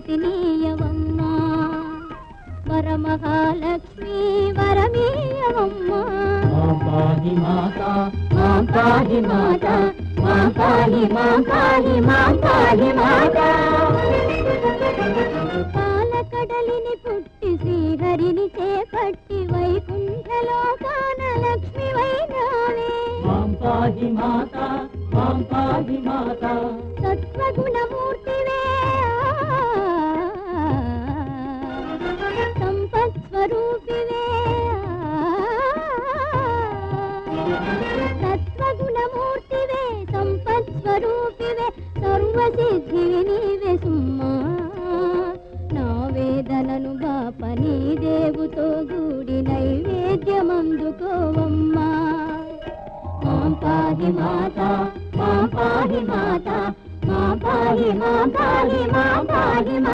నీయవమ్మా వరమహాలక్ష్మి వరమీయవమ్మా పాహి మాతా పాహి మాతా పాహి పాహి పాహి మాతా పాలకడలిని పుట్టి శ్రీహరిని చేపట్టి వైకుంఠలోకాన లక్ష్మి వైనావే పాహి మాతా పాహి మాతా సత్వగుణమూర్తివే సంపత్ స్వరూపివే సత్వగుణమూర్తివే సంపత్ స్వరూపివే సర్వసిద్ధివి నీవే సుమ్మా నా వేదనను బాపని దేవుతో గూడి నైవేద్యమందుకోవమ్మా పాహి మాతా పాహి మాతా పాహి పాహి పాహి